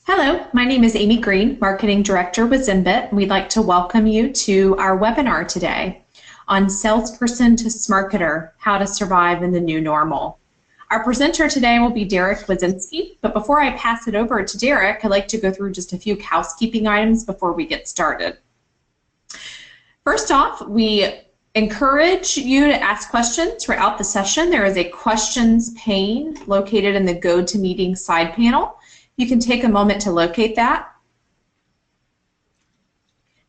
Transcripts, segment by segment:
Hello, my name is Amy Green, Marketing Director with ZynBit, and we'd like to welcome you to our webinar today on Salesperson to Smarketer, How to Survive in the New Normal. Our presenter today will be Derek Wyszynski, but before I pass it over to Derek, I'd like to go through just a few housekeeping items before we get started. First off, we encourage you to ask questions throughout the session. There is a questions pane located in the GoToMeeting side panel. You can take a moment to locate that.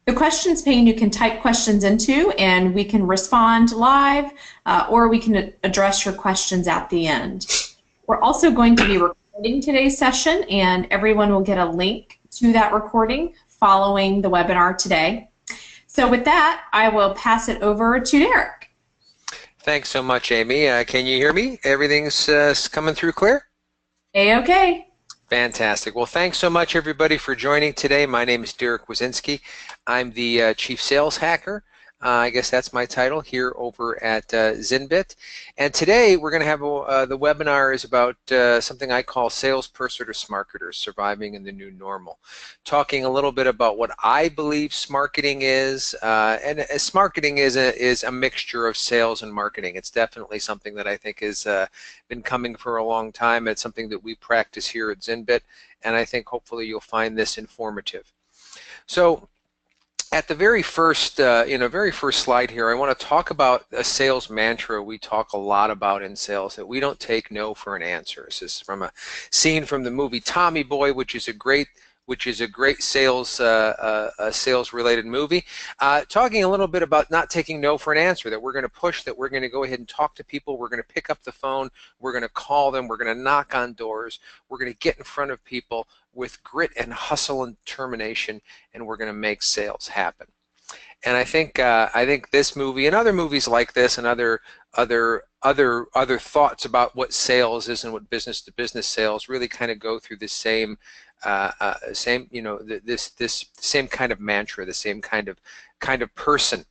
The questions pane you can type questions into and we can respond live or we can address your questions at the end. We're also going to be recording today's session and everyone will get a link to that recording following the webinar today. So with that, I will pass it over to Derek. Thanks so much, Amy. Can you hear me? Everything's coming through clear? A-okay. Fantastic. Well, thanks so much, everybody, for joining today. My name is Derek Wyszynski. I'm the Chief Sales Hacker. I guess that's my title here over at ZynBit. And today we're going to have the webinar is about something I call Salesperson to Smarketer, Surviving in the New Normal. Talking a little bit about what I believe Smarketing is. And Smarketing is a mixture of sales and marketing. It's definitely something that I think has been coming for a long time. It's something that we practice here at ZynBit. And I think hopefully you'll find this informative. So, at the very first, very first slide here, I want to talk about a sales mantra we talk a lot about in sales, that we don't take no for an answer. This is from a scene from the movie Tommy Boy, which is a great sales-related movie. Talking a little bit about not taking no for an answer, that we're going to push, that we're going to go ahead and talk to people, we're going to pick up the phone, we're going to call them, we're going to knock on doors, we're going to get in front of people with grit and hustle and determination, and we're going to make sales happen. And I think this movie and other movies like this and other thoughts about what sales is and what business-to-business sales really kind of go through the same same kind of mantra, the same kind of person.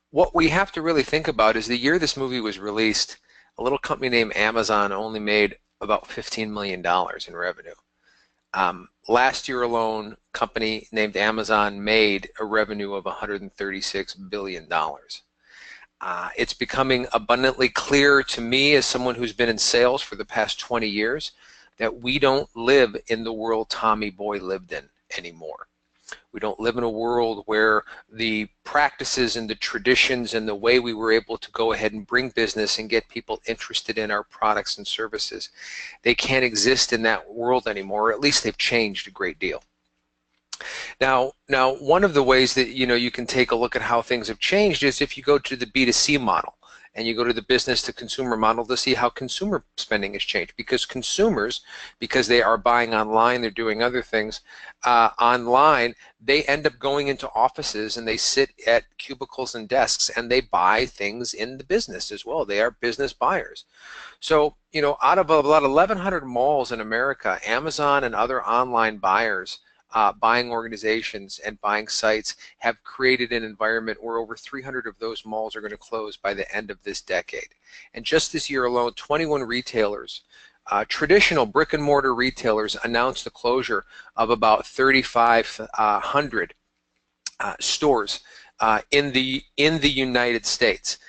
What we have to really think about is the year this movie was released, a little company named Amazon only made about $15 million in revenue. Last year alone, a company named Amazon made a revenue of $136 billion. It's becoming abundantly clear to me, as someone who's been in sales for the past 20 years, that we don't live in the world Tommy Boy lived in anymore. We don't live in a world where the practices and the traditions and the way we were able to go ahead and bring business and get people interested in our products and services, they can't exist in that world anymore, or at least they've changed a great deal. Now, one of the ways that you can take a look at how things have changed is if you go to the B2C model and you go to the business to consumer model to see how consumer spending has changed. Because consumers, because they are buying online, they're doing other things online, they end up going into offices and they sit at cubicles and desks and they buy things in the business as well. They are business buyers. So, out of about 1,100 malls in America, Amazon and other online buyers, buying organizations and buying sites have created an environment where over 300 of those malls are going to close by the end of this decade. And just this year alone, 21 retailers, traditional brick and mortar retailers, announced the closure of about 3,500 stores in the United States.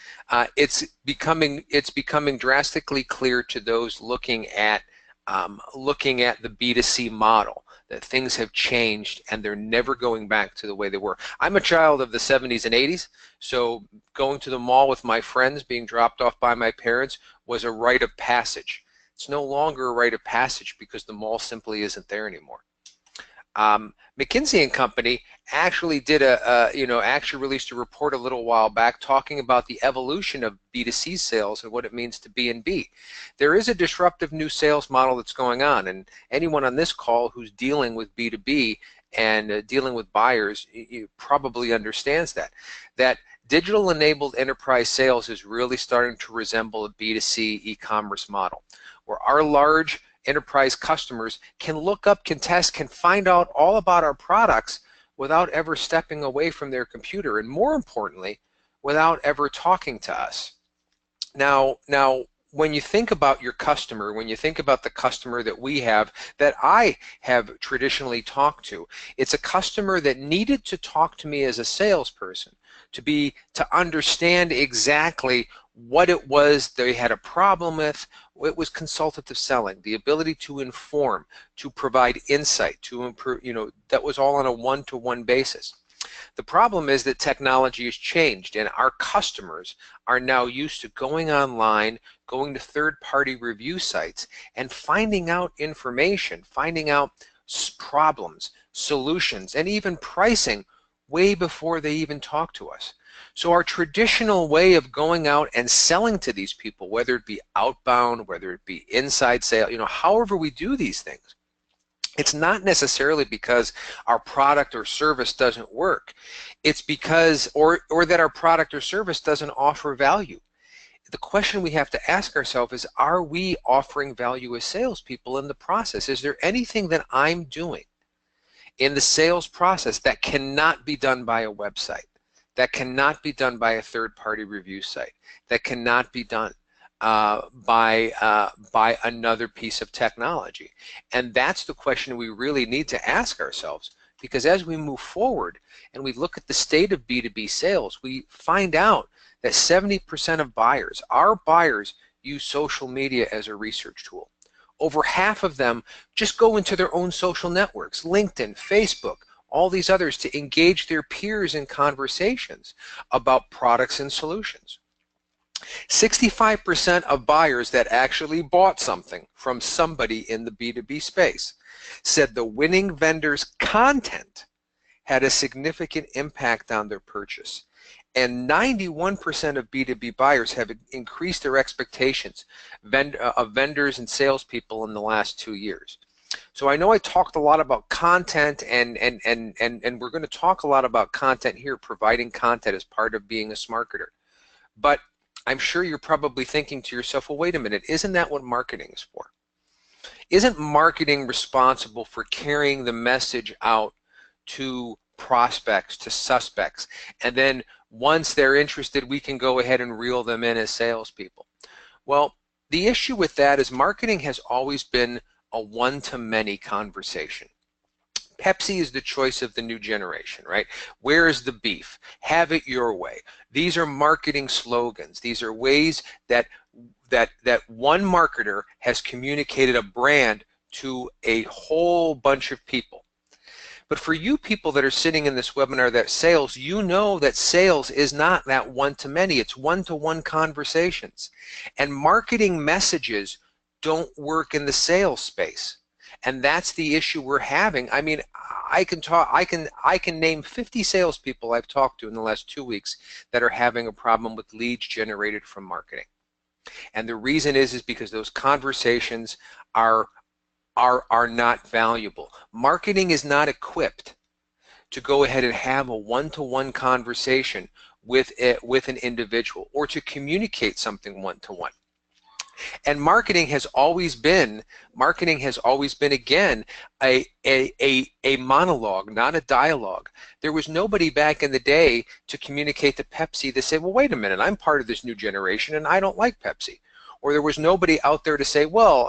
It's becoming drastically clear to those looking at the B2C model that things have changed and they're never going back to the way they were. I'm a child of the 70s and 80s, so going to the mall with my friends, being dropped off by my parents, was a rite of passage. It's no longer a rite of passage because the mall simply isn't there anymore. McKinsey & Company actually did actually released a report a little while back talking about the evolution of B2C sales and what it means to B2B. There is a disruptive new sales model that's going on, and anyone on this call who's dealing with B2B and dealing with buyers, you probably understands that digital-enabled enterprise sales is really starting to resemble a B2C e-commerce model, where our large enterprise customers can look up, can test, can find out all about our products without ever stepping away from their computer, and more importantly, without ever talking to us. Now, when you think about your customer, when you think about the customer that we have, that I have traditionally talked to, it's a customer that needed to talk to me as a salesperson to understand exactly what it was they had a problem with. It was consultative selling, the ability to inform, to provide insight, to improve, that was all on a one-to-one basis. The problem is that technology has changed, and our customers are now used to going online, going to third-party review sites, and finding out information, finding out problems, solutions, and even pricing way before they even talk to us. So our traditional way of going out and selling to these people, whether it be outbound, whether it be inside sale, however we do these things, it's not necessarily because our product or service doesn't work. It's because, or that our product or service doesn't offer value. The question we have to ask ourselves is, are we offering value as salespeople in the process? Is there anything that I'm doing in the sales process that cannot be done by a website, that cannot be done by a third-party review site, that cannot be done by another piece of technology? And that's the question we really need to ask ourselves, because as we move forward and we look at the state of B2B sales, we find out that 70% of buyers, our buyers, use social media as a research tool. Over half of them just go into their own social networks, LinkedIn, Facebook, all these others, to engage their peers in conversations about products and solutions. 65% of buyers that actually bought something from somebody in the B2B space said the winning vendor's content had a significant impact on their purchase. And 91% of B2B buyers have increased their expectations of vendors and salespeople in the last 2 years. So I know I talked a lot about content, and we're going to talk a lot about content here, providing content as part of being a Smarketer. But I'm sure you're probably thinking to yourself, well, wait a minute, isn't that what marketing is for? Isn't marketing responsible for carrying the message out to prospects, to suspects, and then once they're interested, we can go ahead and reel them in as salespeople? Well, the issue with that is marketing has always been a one-to-many conversation. Pepsi is the choice of the new generation, right? Where is the beef? Have it your way. These are marketing slogans. These are ways that one marketer has communicated a brand to a whole bunch of people. But for you people that are sitting in this webinar, that sales, you know that sales is not that one-to-many. It's one-to-one conversations. And marketing messages don't work in the sales space. And that's the issue we're having. I mean, I can name 50 salespeople I've talked to in the last 2 weeks that are having a problem with leads generated from marketing. And the reason is because those conversations are not valuable. Marketing is not equipped to go ahead and have a one-to-one conversation with an individual, or to communicate something one-to-one. And marketing has always been again a monologue, not a dialogue. There was nobody back in the day to communicate to Pepsi to say, well, wait a minute, I'm part of this new generation and I don't like Pepsi. Or there was nobody out there to say, well,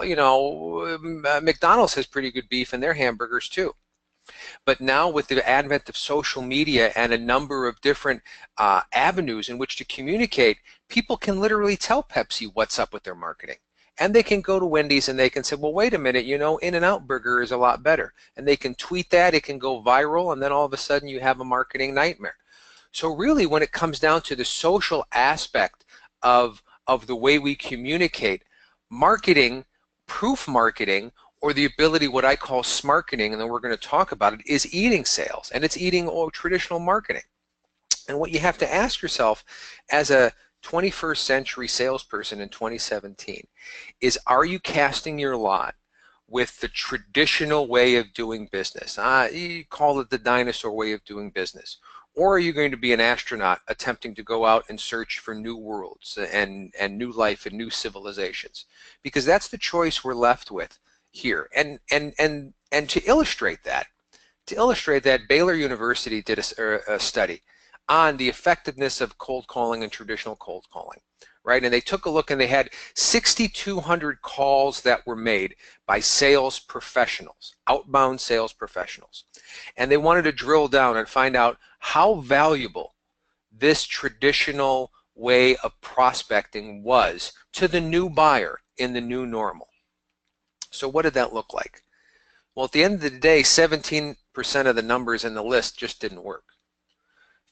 McDonald's has pretty good beef in their hamburgers too. But now with the advent of social media and a number of different avenues in which to communicate, people can literally tell Pepsi what's up with their marketing. And they can go to Wendy's and they can say, well, wait a minute, In-N-Out Burger is a lot better. And they can tweet that, it can go viral, and then all of a sudden you have a marketing nightmare. So really, when it comes down to the social aspect of the way we communicate, marketing, proof marketing, or the ability, what I call Smarketing, and then we're going to talk about it, is eating sales, and it's eating traditional marketing. And what you have to ask yourself as a 21st century salesperson in 2017 is, are you casting your lot with the traditional way of doing business? You call it the dinosaur way of doing business. Or are you going to be an astronaut attempting to go out and search for new worlds and new life and new civilizations? Because that's the choice we're left with here. And to illustrate that, Baylor University did a study on the effectiveness of cold calling and traditional cold calling, right? And they took a look and they had 6,200 calls that were made by sales professionals, outbound sales professionals. And they wanted to drill down and find out how valuable this traditional way of prospecting was to the new buyer in the new normal. So what did that look like? Well, at the end of the day, 17% of the numbers in the list just didn't work.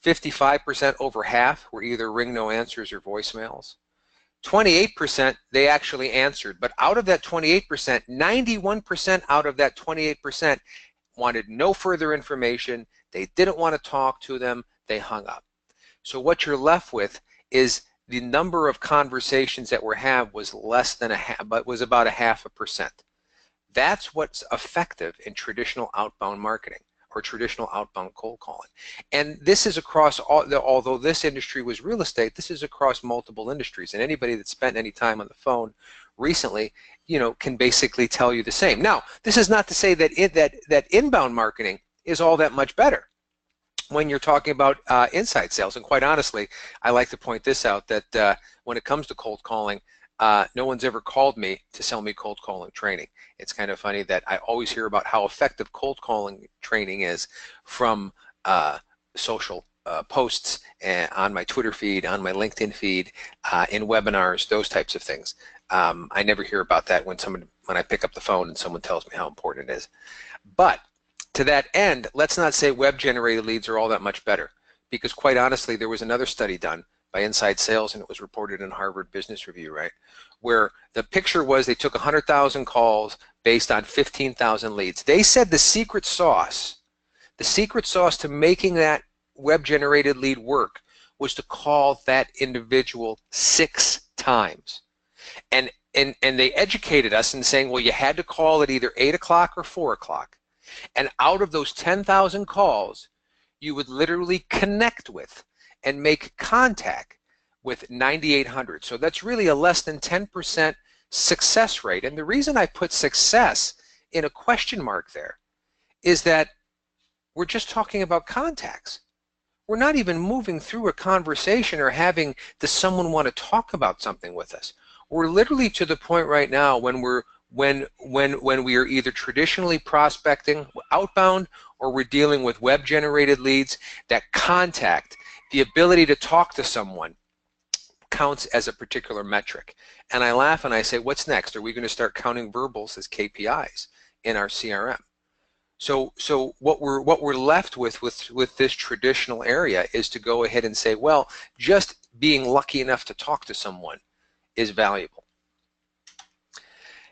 55%, over half, were either ring no answers or voicemails. 28%, they actually answered, but out of that 28%, 91% out of that 28% wanted no further information. They didn't want to talk to them. They hung up. So what you're left with is the number of conversations that were had was less than but was about 0.5%. That's what's effective in traditional outbound marketing or traditional outbound cold calling. And this is across although this industry was real estate, this is across multiple industries. And anybody that spent any time on the phone recently, you know, can basically tell you the same. Now, this is not to say that that inbound marketing is all that much better when you're talking about inside sales. And quite honestly, I like to point this out, that when it comes to cold calling, no one's ever called me to sell me cold calling training. It's kind of funny that I always hear about how effective cold calling training is from social posts on my Twitter feed, on my LinkedIn feed, in webinars, those types of things. I never hear about that when I pick up the phone and someone tells me how important it is. But to that end, let's not say web-generated leads are all that much better, because quite honestly, there was another study done by Inside Sales, and it was reported in Harvard Business Review, right, where the picture was they took 100,000 calls based on 15,000 leads. They said the secret sauce to making that web-generated lead work was to call that individual 6 times. And they educated us in saying, well, you had to call at either 8 o'clock or 4 o'clock. And out of those 10,000 calls, you would literally connect with and make contact with 9,800. So that's really a less than 10% success rate. And the reason I put success in a question mark there is that we're just talking about contacts. We're not even moving through a conversation or having someone want to talk about something with us. We're literally to the point right now when we are either traditionally prospecting outbound, or we're dealing with web-generated leads, that contact, the ability to talk to someone, counts as a particular metric. And I laugh and I say, what's next? Are we going to start counting verbals as KPIs in our CRM? So what we're left with this traditional area is to go ahead and say, well, just being lucky enough to talk to someone is valuable.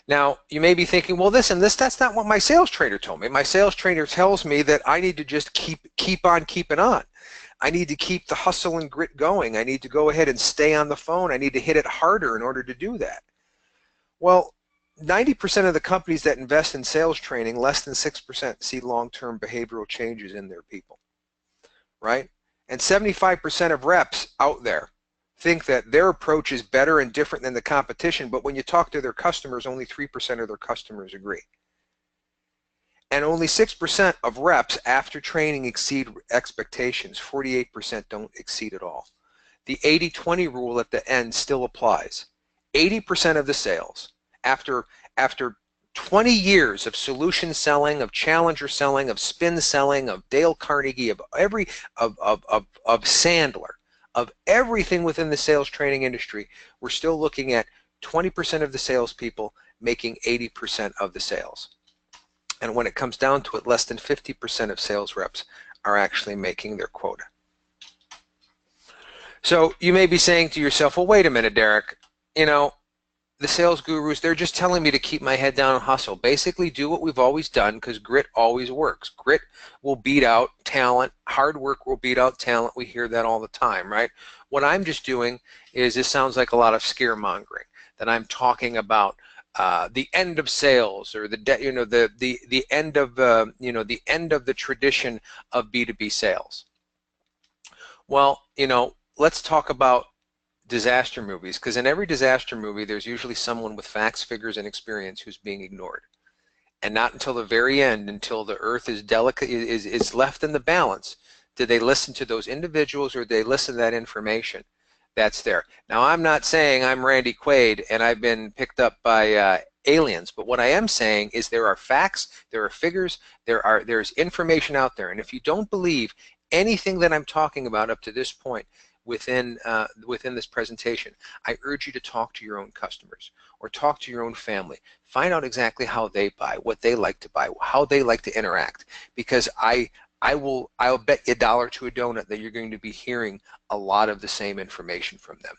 Now, you may be thinking, well, that's not what my sales trainer told me. My sales trainer tells me that I need to just keep on keeping on. I need to keep the hustle and grit going. I need to go ahead and stay on the phone. I need to hit it harder in order to do that. Well, 90% of the companies that invest in sales training, less than 6% see long-term behavioral changes in their people, right? And 75% of reps out there think that their approach is better and different than the competition, but when you talk to their customers, only 3% of their customers agree. And only 6% of reps after training exceed expectations. 48% don't exceed at all. The 80-20 rule at the end still applies. 80% of the sales, after 20 years of solution selling, of challenger selling, of spin selling, of Dale Carnegie, of Sandler, of everything within the sales training industry, we're still looking at 20% of the salespeople making 80% of the sales. And when it comes down to it, less than 50% of sales reps are actually making their quota. So you may be saying to yourself, well, wait a minute, Derek, you know, the sales gurus, they're just telling me to keep my head down and hustle. Basically do what we've always done, because grit always works. Grit will beat out talent. Hard work will beat out talent. We hear that all the time, right? What I'm just doing is, this sounds like a lot of scaremongering, that I'm talking about the end of sales, or the end of the end of the tradition of B2B sales. Well, you know, let's talk about disaster movies, because in every disaster movie there's usually someone with facts, figures, and experience who's being ignored. And not until the very end, until the earth is left in the balance, Did they listen to those individuals, or did they listen to that information that's there? Now, I'm not saying I'm Randy Quaid and I've been picked up by aliens, but what I am saying is there are facts, there are figures, there's information out there, and if you don't believe anything that I'm talking about up to this point within this presentation, I urge you to talk to your own customers or talk to your own family. Find out exactly how they buy, what they like to buy, how they like to interact, because I'll bet you $1 to a donut that you're going to be hearing a lot of the same information from them.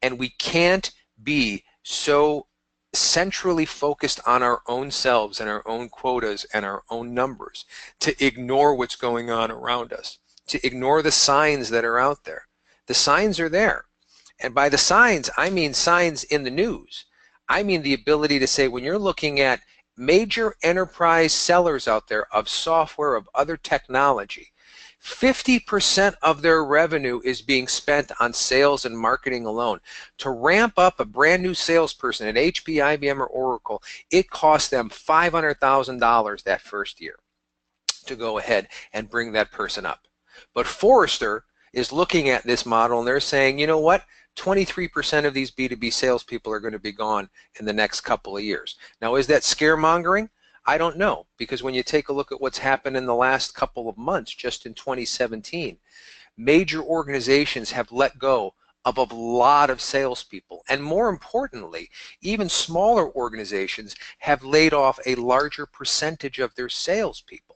And we can't be so centrally focused on our own selves and our own quotas and our own numbers to ignore what's going on around us, to ignore the signs that are out there. The signs are there. And by the signs, I mean signs in the news. I mean the ability to say, when you're looking at major enterprise sellers out there of software, of other technology, 50% of their revenue is being spent on sales and marketing alone. To ramp up a brand new salesperson at HP, IBM, or Oracle, it costs them $500,000 that first year to go ahead and bring that person up. But Forrester is looking at this model and they're saying, you know what? 23% of these B2B salespeople are going to be gone in the next couple of years. Now, is that scaremongering? I don't know, because when you take a look at what's happened in the last couple of months, just in 2017, major organizations have let go of a lot of salespeople. And more importantly, even smaller organizations have laid off a larger percentage of their salespeople.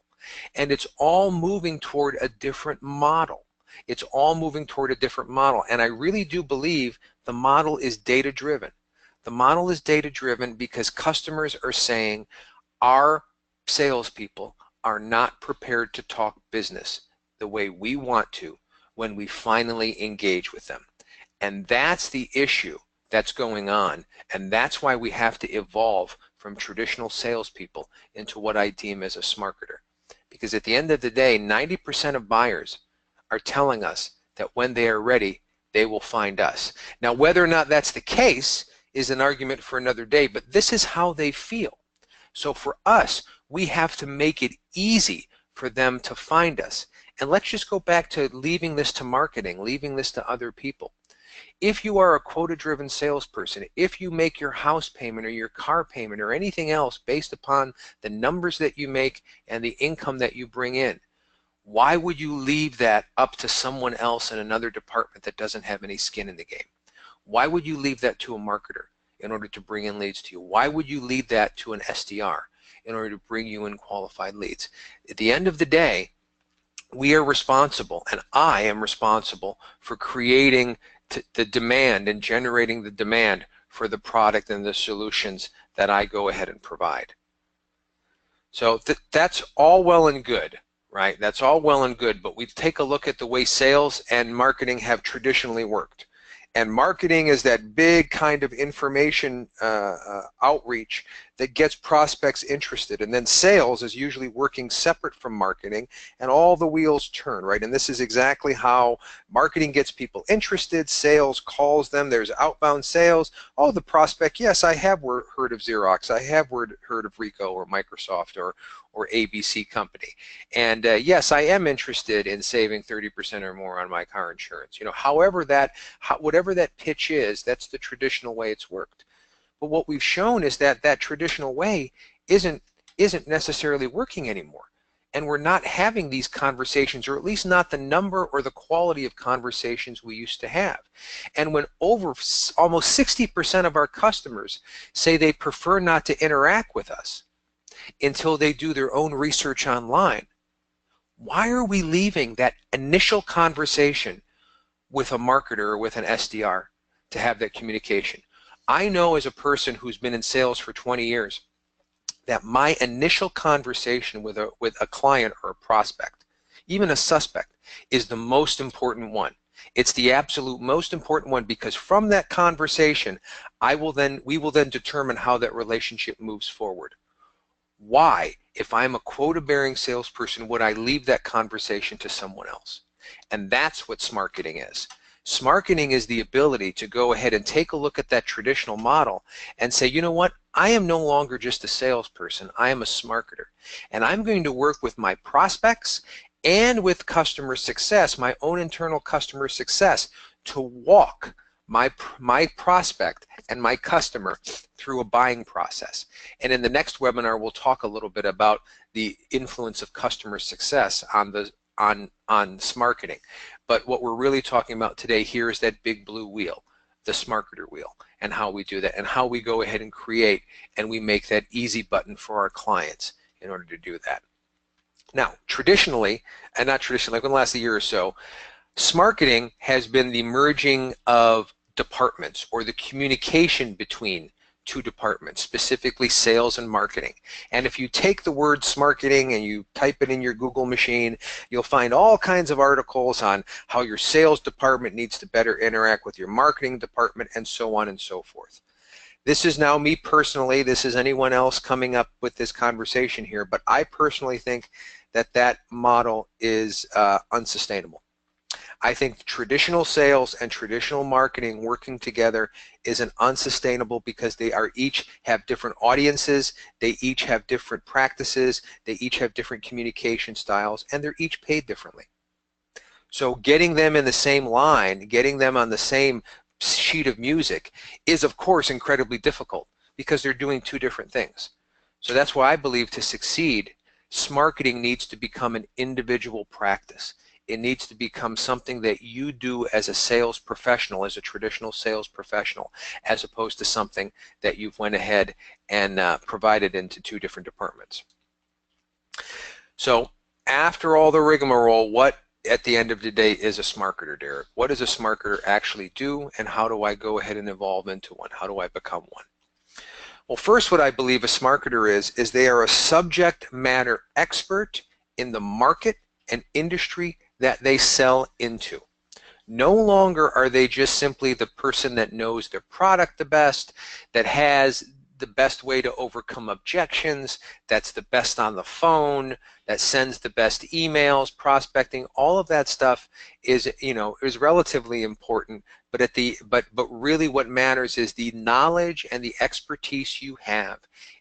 And it's all moving toward a different model. It's all moving toward a different model. And I really do believe the model is data-driven. The model is data-driven because customers are saying our salespeople are not prepared to talk business the way we want to when we finally engage with them. And that's the issue that's going on. And that's why we have to evolve from traditional salespeople into what I deem as a Smarketer. Because at the end of the day, 90% of buyers are telling us that when they are ready, they will find us. Now, whether or not that's the case is an argument for another day, but this is how they feel. So for us, we have to make it easy for them to find us. And let's just go back to leaving this to marketing, leaving this to other people. If you are a quota-driven salesperson, if you make your house payment or your car payment or anything else based upon the numbers that you make and the income that you bring in, why would you leave that up to someone else in another department that doesn't have any skin in the game? Why would you leave that to a marketer in order to bring in leads to you? Why would you leave that to an SDR in order to bring you in qualified leads? At the end of the day, we are responsible, and I am responsible for creating the demand and generating the demand for the product and the solutions that I go ahead and provide. So that's all well and good, right? That's all well and good, but we take a look at the way sales and marketing have traditionally worked. And marketing is that big kind of information outreach that gets prospects interested. And then sales is usually working separate from marketing, and all the wheels turn, right? And this is exactly how marketing gets people interested. Sales calls them. There's outbound sales. Oh, the prospect, yes, I have heard of Xerox. I have heard of Ricoh or Microsoft or ABC company. And yes, I am interested in saving 30% or more on my car insurance. You know, whatever that pitch is, that's the traditional way it's worked. But what we've shown is that that traditional way isn't necessarily working anymore. And we're not having these conversations, or at least not the number or the quality of conversations we used to have. And when almost 60% of our customers say they prefer not to interact with us until they do their own research online, why are we leaving that initial conversation with a marketer or with an SDR to have that communication? I know, as a person who's been in sales for 20 years, that my initial conversation with a client or a prospect, even a suspect, is the most important one. It's the absolute most important one, because from that conversation, we will then determine how that relationship moves forward. Why, if I'm a quota-bearing salesperson, would I leave that conversation to someone else? And that's what Smarketing is. Smarketing is the ability to go ahead and take a look at that traditional model and say, you know what, I am no longer just a salesperson, I am a Smarketer. And I'm going to work with my prospects and with customer success, my own internal customer success, to walk my prospect and my customer through a buying process. And in the next webinar, we'll talk a little bit about the influence of customer success on Smarketing. But what we're really talking about today here is that big blue wheel, the Smarketer wheel, and how we do that, and how we go ahead and create and we make that easy button for our clients in order to do that. Now, traditionally, and not traditionally, like in the last year or so, Smarketing has been the merging of departments, or the communication between two departments, specifically sales and marketing. And if you take the word Smarketing and you type it in your Google machine, you'll find all kinds of articles on how your sales department needs to better interact with your marketing department, and so on and so forth. This is now me personally, this is anyone else coming up with this conversation here, but I personally think that that model is unsustainable. I think traditional sales and traditional marketing working together is an unsustainable, because they are each have different audiences, they each have different practices, they each have different communication styles, and they're each paid differently. So getting them in the same line, getting them on the same sheet of music is of course incredibly difficult, because they're doing two different things. So that's why I believe to succeed, Smarketing needs to become an individual practice. It needs to become something that you do as a sales professional, as a traditional sales professional, as opposed to something that you've went ahead and provided into two different departments. So after all the rigmarole, what at the end of the day is a Smarketer, Derek? What does a Smarketer actually do, and how do I go ahead and evolve into one? How do I become one? Well, first, what I believe a Smarketer is they are a subject matter expert in the market and industry that they sell into. No longer are they just simply the person that knows their product the best, that has the best way to overcome objections, that's the best on the phone, that sends the best emails, prospecting. All of that stuff is, is relatively important, but really what matters is the knowledge and the expertise you have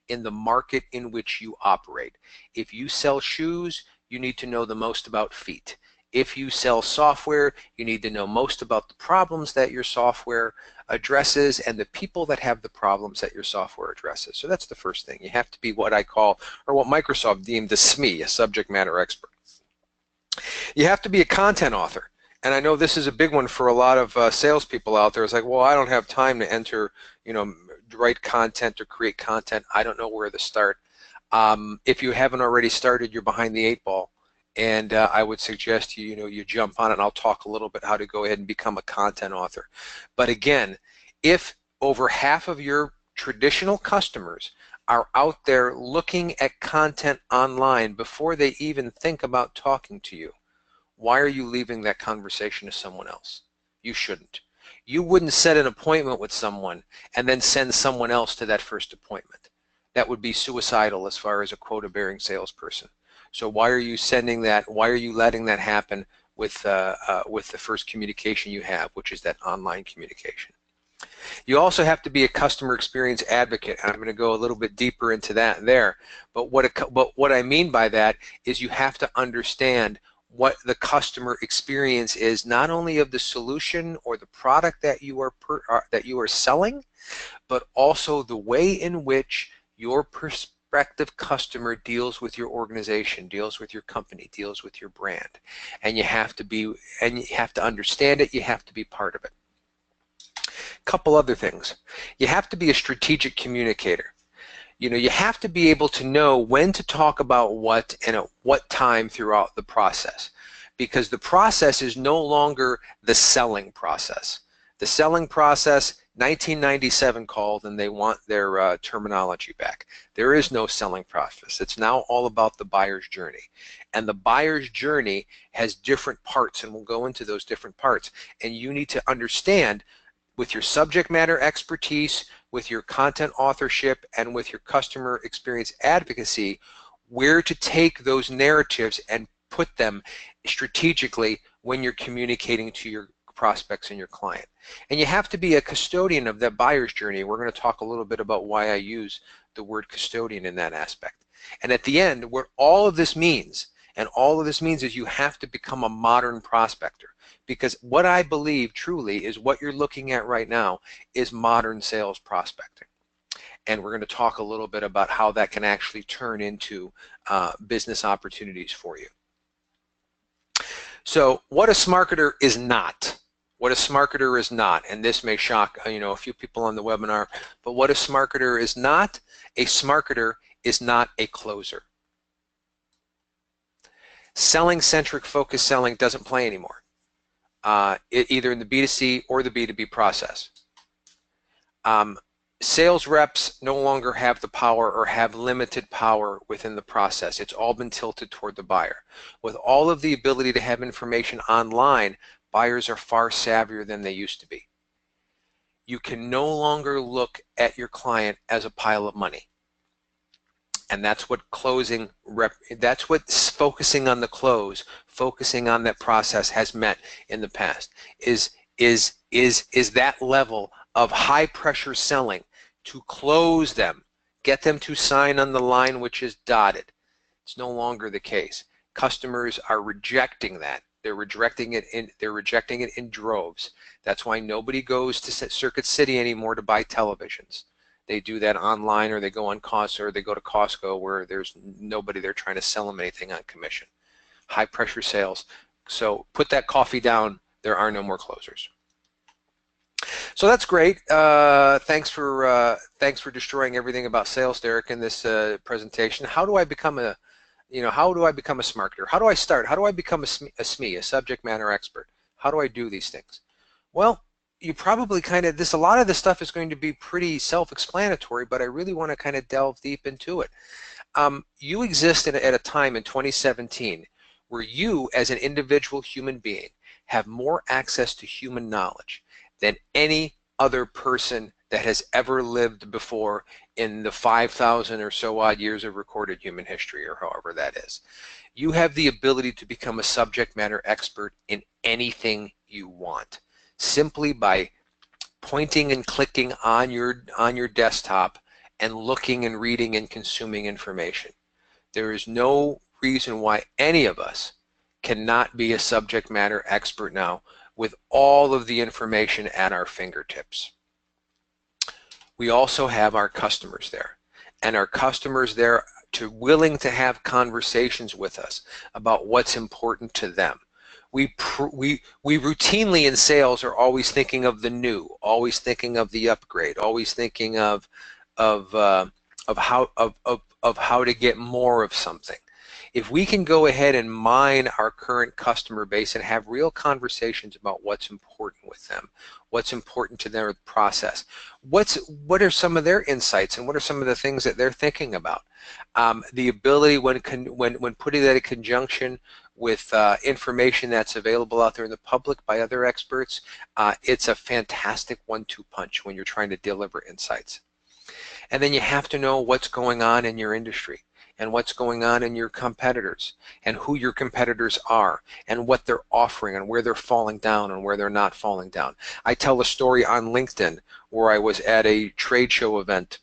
in the market in which you operate. If you sell shoes, you need to know the most about feet. If you sell software, you need to know most about the problems that your software addresses and the people that have the problems that your software addresses. So that's the first thing. You have to be what I call, or what Microsoft deemed a SME, a subject matter expert. You have to be a content author. And I know this is a big one for a lot of salespeople out there. It's like, well, I don't have time to enter, write content or create content. I don't know where to start. If you haven't already started, you're behind the 8 ball. And I would suggest you jump on it, and I'll talk a little bit how to go ahead and become a content author. But again, if over half of your traditional customers are out there looking at content online before they even think about talking to you, why are you leaving that conversation to someone else? You shouldn't. You wouldn't set an appointment with someone and then send someone else to that first appointment. That would be suicidal as far as a quota-bearing salesperson. So why are you sending that? Why are you letting that happen with the first communication you have, which is that online communication? You also have to be a customer experience advocate. I'm going to go a little bit deeper into that there. But what I mean by that is you have to understand what the customer experience is, not only of the solution or the product that you are selling, but also the way in which your prospective customer deals with your organization, deals with your company, deals with your brand. And you have to understand it, you have to be part of it. A couple other things. You have to be a strategic communicator. You have to be able to know when to talk about what and at what time throughout the process, because the process is no longer the selling process. The selling process, 1997 called, and they want their terminology back. There is no selling process. It's now all about the buyer's journey. And the buyer's journey has different parts, and we'll go into those different parts. And you need to understand, with your subject matter expertise, with your content authorship, and with your customer experience advocacy, where to take those narratives and put them strategically when you're communicating to your prospects and your client. And you have to be a custodian of that buyer's journey. We're going to talk a little bit about why I use the word custodian in that aspect. And at the end, what all of this means And all of this means is you have to become a modern prospector, because what I believe truly is what you're looking at right now is modern sales prospecting. And we're going to talk a little bit about how that can actually turn into business opportunities for you. So what a Smarketer is not. What a Smarketer is not, and this may shock a few people on the webinar, but what a Smarketer is not, a Smarketer is not a closer. Selling-centric focused selling doesn't play anymore, either in the B2C or the B2B process. Sales reps no longer have the power or have limited power within the process. It's all been tilted toward the buyer. With all of the ability to have information online, buyers are far savvier than they used to be. You can no longer look at your client as a pile of money. And that's what that's what focusing on the close, focusing on that process has meant in the past, is that level of high pressure selling to close them, get them to sign on the line which is dotted. It's no longer the case. Customers are rejecting that. They're rejecting it in droves. That's why nobody goes to Circuit City anymore to buy televisions. They do that online, or they go on Costco, or they go to Costco where there's nobody there trying to sell them anything on commission. High pressure sales. So put that coffee down. There are no more closers. So that's great. Thanks for destroying everything about sales, Derek, in this presentation. How do I become a Smarketer? How do I start? How do I become a SME, a subject matter expert? How do I do these things? Well, you probably a lot of this stuff is going to be pretty self-explanatory, but I really want to kind of delve deep into it. You exist at a time in 2017 where you, as an individual human being, have more access to human knowledge than any other person that has ever lived before in the 5,000 or so odd years of recorded human history, or however that is. You have the ability to become a subject matter expert in anything you want, simply by pointing and clicking on your desktop and looking and reading and consuming information. There is no reason why any of us cannot be a subject matter expert now with all of the information at our fingertips. We also have our customers there, and our customers there willing to have conversations with us about what's important to them. We routinely in sales are always thinking of the new, always thinking of the upgrade, always thinking of how to get more of something. If we can go ahead and mine our current customer base and have real conversations about what's important with them, what's important to their process, what are some of their insights, and what are some of the things that they're thinking about, the ability when putting that in conjunction with information that's available out there in the public by other experts, it's a fantastic one-two punch when you're trying to deliver insights. And then you have to know what's going on in your industry, and what's going on in your competitors, and who your competitors are, and what they're offering, and where they're falling down and where they're not falling down. I tell a story on LinkedIn where I was at a trade show event,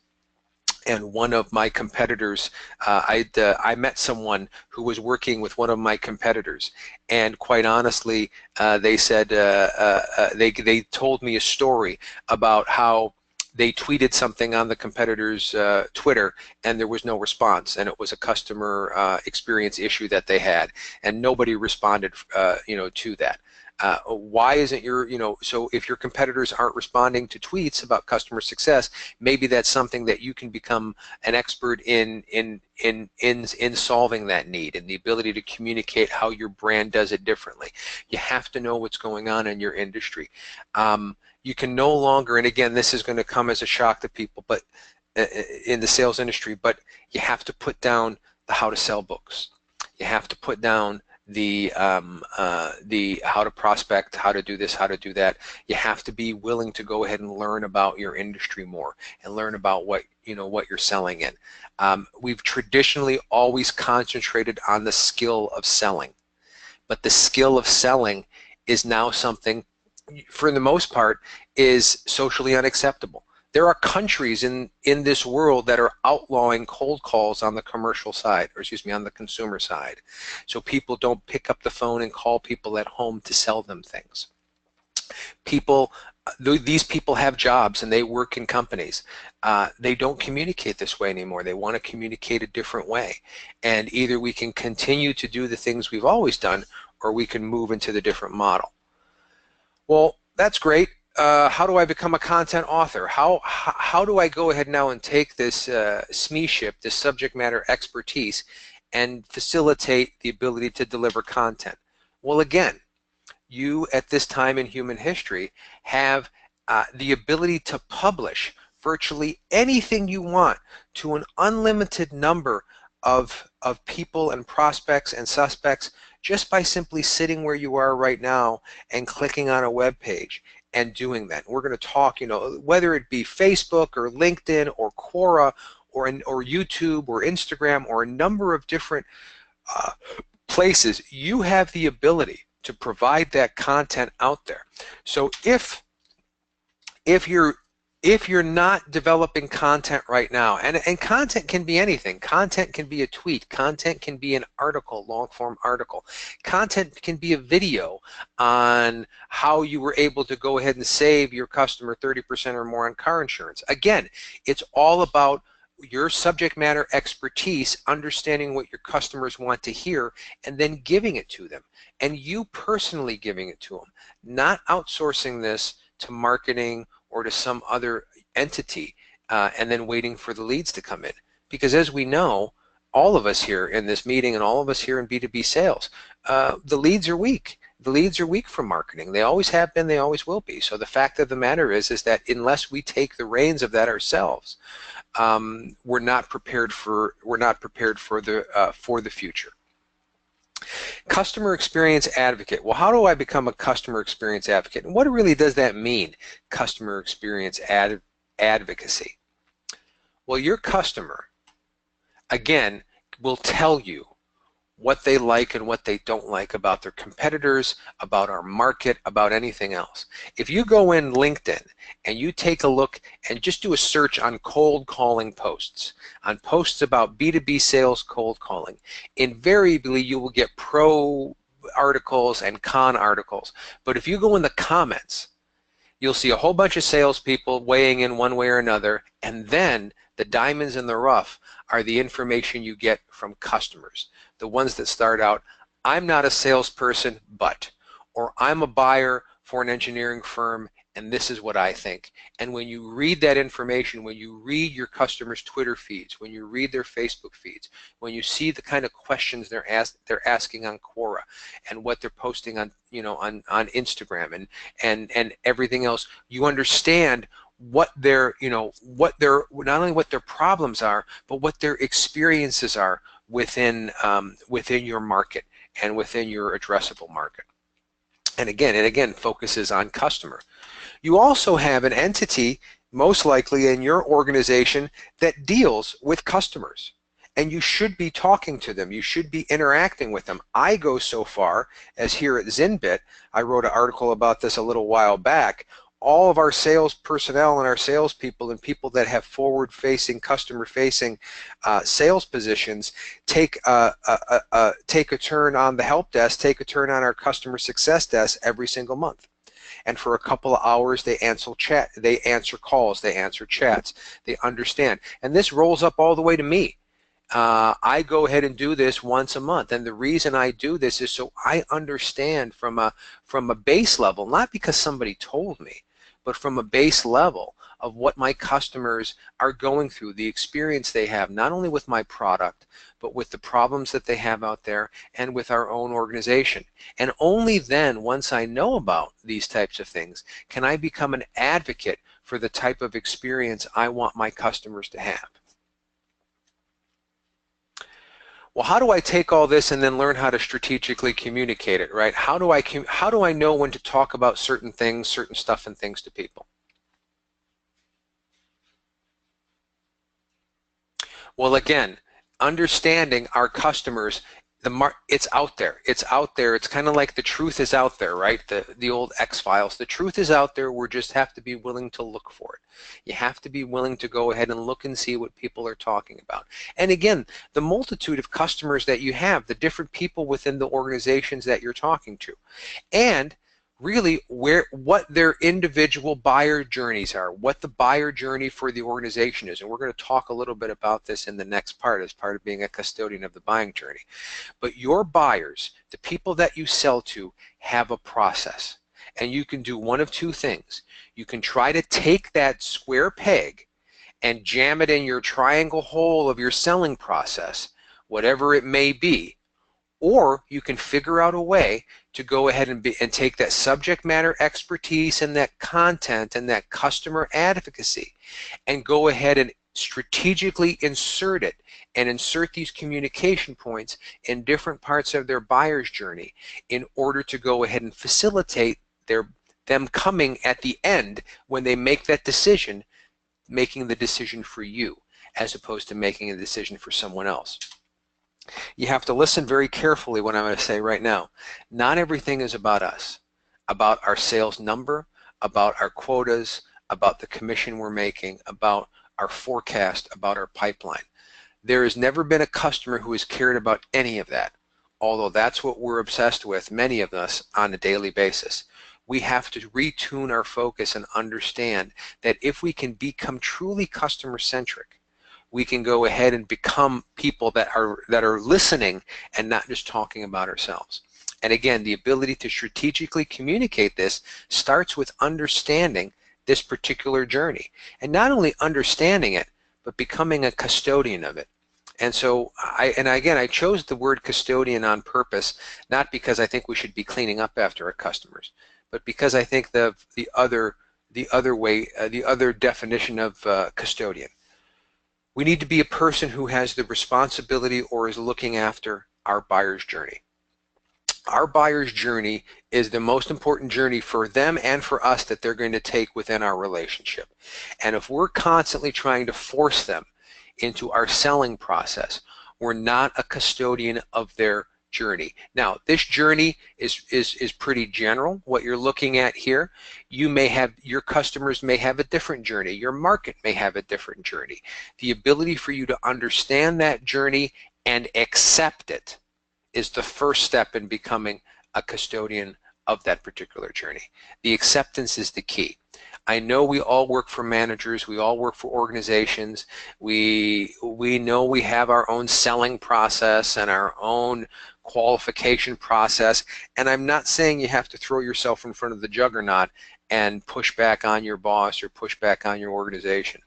and one of my competitors, I met someone who was working with one of my competitors, and quite honestly, they said they told me a story about how they tweeted something on the competitor's Twitter, and there was no response, and it was a customer experience issue that they had, and nobody responded, to that. Why isn't so if your competitors aren't responding to tweets about customer success, maybe that's something that you can become an expert in solving that need, and the ability to communicate how your brand does it differently. You have to know what's going on in your industry. You can no longer, and again, this is going to come as a shock to people, but in the sales industry, but you have to put down the how to sell books. You have to put down the how to prospect, how to do this, how to do that. You have to be willing to go ahead and learn about your industry more and learn about what you're selling in. We've traditionally always concentrated on the skill of selling, but the skill of selling is now something, for the most part, is socially unacceptable. There are countries in this world that are outlawing cold calls on the commercial side, or excuse me, on the consumer side. So people don't pick up the phone and call people at home to sell them things. These people have jobs and they work in companies. They don't communicate this way anymore. They want to communicate a different way. And either we can continue to do the things we've always done, or we can move into the different model. Well, that's great. How do I become a content author? How do I go ahead now and take this SME-ship, this subject matter expertise, and facilitate the ability to deliver content? Well, again, you at this time in human history have the ability to publish virtually anything you want to an unlimited number of people and prospects and suspects just by simply sitting where you are right now and clicking on a web page and doing that. We're going to talk, whether it be Facebook or LinkedIn or Quora or YouTube or Instagram or a number of different places, you have the ability to provide that content out there. So if you're not developing content right now, and content can be anything. Content can be a tweet. Content can be an article, long-form article. Content can be a video on how you were able to go ahead and save your customer 30% or more on car insurance. Again, it's all about your subject matter expertise, understanding what your customers want to hear, and then giving it to them. And you personally giving it to them, not outsourcing this to marketing or to some other entity and then waiting for the leads to come in. Because as we know, all of us here in this meeting and all of us here in B2B sales, the leads are weak. The leads are weak from marketing. They always have been, they always will be. So the fact of the matter is that unless we take the reins of that ourselves, we're not prepared for the future. Customer experience advocate. Well, how do I become a customer experience advocate? And what really does that mean, customer experience advocacy? Well, your customer, again, will tell you what they like and what they don't like about their competitors, about our market, about anything else. If you go in LinkedIn and you take a look and just do a search on cold calling posts, on posts about B2B sales cold calling, invariably you will get pro articles and con articles. But if you go in the comments, you'll see a whole bunch of salespeople weighing in one way or another, and then the diamonds in the rough are the information you get from customers. The ones that start out, I'm not a salesperson, but, or I'm a buyer for an engineering firm, and this is what I think. And when you read that information, when you read your customers' Twitter feeds, when you read their Facebook feeds, when you see the kind of questions they're asking on Quora and what they're posting on, on Instagram and everything else, you understand what their, not only what their problems are, but what their experiences are within your market and within your addressable market. And again focuses on customer. You also have an entity, most likely in your organization, that deals with customers. And you should be talking to them. You should be interacting with them. I go so far as here at ZynBit, I wrote an article about this a little while back. All of our sales personnel and our salespeople and people that have forward-facing, customer-facing sales positions take a turn on the help desk, take a turn on our customer success desk every single month. And for a couple of hours, they answer calls, they answer chats, they understand. And this rolls up all the way to me. I go ahead and do this once a month, and the reason I do this is so I understand from a base level, not because somebody told me, but from a base level of what my customers are going through, the experience they have, not only with my product, but with the problems that they have out there and with our own organization. And only then, once I know about these types of things, can I become an advocate for the type of experience I want my customers to have. Well, how do I take all this and then learn how to strategically communicate it, right? How do I know when to talk about certain things, certain stuff and things to people? Well, again, understanding our customers it's out there. It's out there. It's kind of like the truth is out there, right? The old X-Files. The truth is out there. We just have to be willing to look for it. You have to be willing to go ahead and look and see what people are talking about. And again, the multitude of customers that you have, the different people within the organizations that you're talking to, and really what their individual buyer journeys are, what the buyer journey for the organization is. And we're going to talk a little bit about this in the next part as part of being a custodian of the buying journey. But your buyers, the people that you sell to, have a process. And you can do one of two things. You can try to take that square peg and jam it in your triangle hole of your selling process, whatever it may be, or you can figure out a way to go ahead and take that subject matter expertise and that content and that customer advocacy and go ahead and strategically insert it and insert these communication points in different parts of their buyer's journey in order to go ahead and facilitate them coming at the end when they make that decision, making the decision for you as opposed to making a decision for someone else. You have to listen very carefully what I'm going to say right now. Not everything is about us, about our sales number, about our quotas, about the commission we're making, about our forecast, about our pipeline. There has never been a customer who has cared about any of that, although that's what we're obsessed with, many of us, on a daily basis. We have to retune our focus and understand that if we can become truly customer-centric, we can go ahead and become people that are listening and not just talking about ourselves. And again, the ability to strategically communicate this starts with understanding this particular journey. And not only understanding it, but becoming a custodian of it. And so, I chose the word custodian on purpose, not because I think we should be cleaning up after our customers, but because I think the other definition of custodian. We need to be a person who has the responsibility or is looking after our buyer's journey. Our buyer's journey is the most important journey for them and for us that they're going to take within our relationship. And if we're constantly trying to force them into our selling process, we're not a custodian of their journey. Now, this journey is pretty general. What you're looking at here, your customers may have a different journey. Your market may have a different journey. The ability for you to understand that journey and accept it is the first step in becoming a custodian of that particular journey. The acceptance is the key. I know we all work for managers, we all work for organizations, we know we have our own selling process and our own qualification process, and I'm not saying you have to throw yourself in front of the juggernaut and push back on your boss or push back on your organization.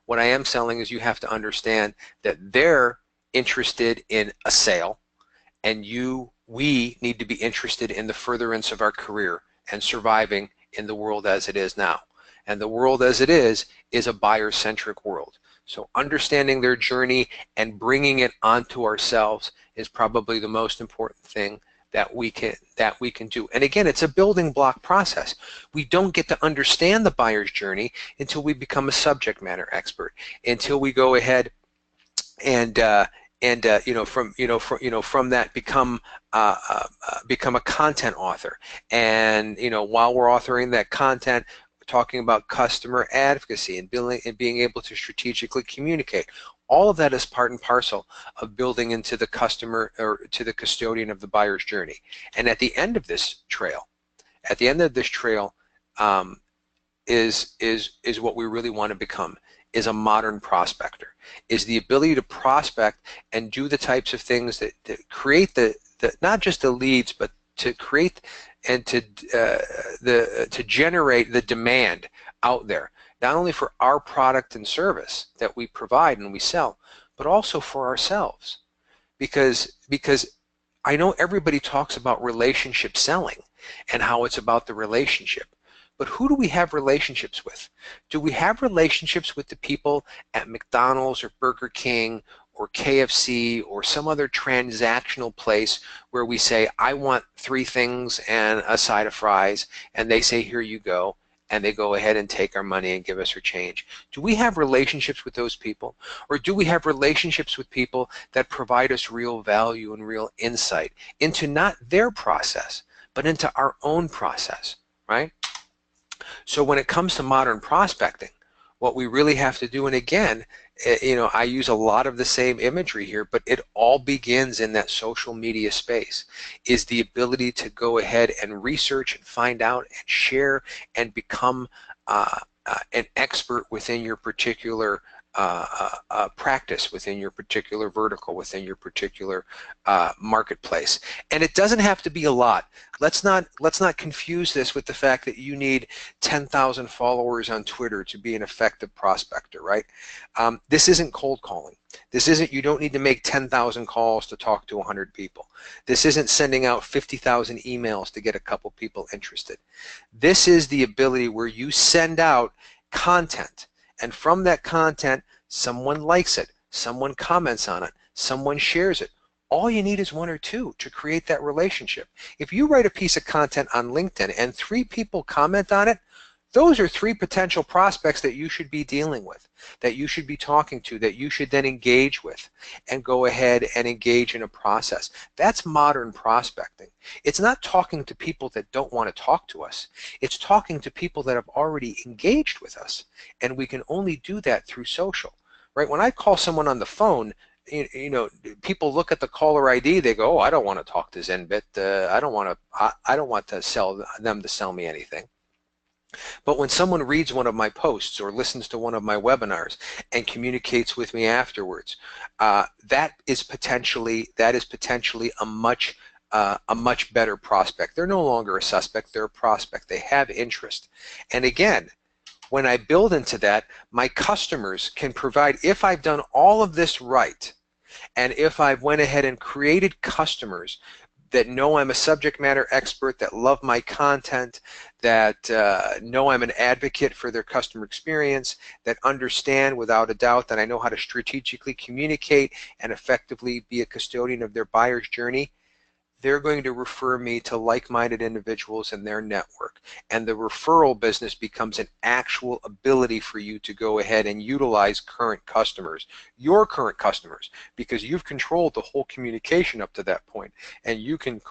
What I am saying is you have to understand that they're interested in a sale, and we need to be interested in the furtherance of our career and surviving in the world as it is now. And the world as it is a buyer-centric world. So understanding their journey and bringing it onto ourselves is probably the most important thing that we can do. And again, it's a building block process. We don't get to understand the buyer's journey until we become a subject matter expert, until we go ahead and from that become a content author. And while we're authoring that content, talking about customer advocacy and being able to strategically communicate. All of that is part and parcel of building into the customer or to the custodian of the buyer's journey. And at the end of this trail, is what we really want to become, is a modern prospector, is the ability to prospect and do the types of things that create the not just the leads, but to create and to generate the demand out there, not only for our product and service that we provide and we sell, but also for ourselves. Because I know everybody talks about relationship selling and how it's about the relationship. But who do we have relationships with? Do we have relationships with the people at McDonald's or Burger King or KFC or some other transactional place where we say, I want 3 things and a side of fries, and they say, here you go, and they go ahead and take our money and give us our change. Do we have relationships with those people, or do we have relationships with people that provide us real value and real insight into not their process, but into our own process, right? So when it comes to modern prospecting, what we really have to do, and again, I use a lot of the same imagery here, but it all begins in that social media space, is the ability to go ahead and research and find out and share and become an expert within your particular practice, within your particular vertical, within your particular marketplace. And it doesn't have to be a lot. Let's not confuse this with the fact that you need 10,000 followers on Twitter to be an effective prospector, right? This isn't cold calling. This isn't, you don't need to make 10,000 calls to talk to 100 people. This isn't sending out 50,000 emails to get a couple people interested. This is the ability where you send out content, and from that content, someone likes it, someone comments on it, someone shares it. All you need is one or two to create that relationship. If you write a piece of content on LinkedIn and 3 people comment on it, those are 3 potential prospects that you should be dealing with, that you should be talking to, that you should then engage with and go ahead and engage in a process. That's modern prospecting. It's not talking to people that don't want to talk to us. It's talking to people that have already engaged with us, and we can only do that through social, right? When I call someone on the phone, people look at the caller ID, they go, oh, I don't want to talk to ZynBit. I don't want to sell them to sell me anything. But when someone reads one of my posts or listens to one of my webinars and communicates with me afterwards, that is potentially a much better prospect. They're no longer a suspect, they're a prospect. They have interest. And again, when I build into that, my customers can provide, if I've done all of this right, and if I've went ahead and created customers that know I'm a subject matter expert, that love my content, that know I'm an advocate for their customer experience, that understand without a doubt that I know how to strategically communicate and effectively be a custodian of their buyer's journey, they're going to refer me to like-minded individuals in their network. And the referral business becomes an actual ability for you to go ahead and utilize current customers, your current customers, because you've controlled the whole communication up to that point. And you can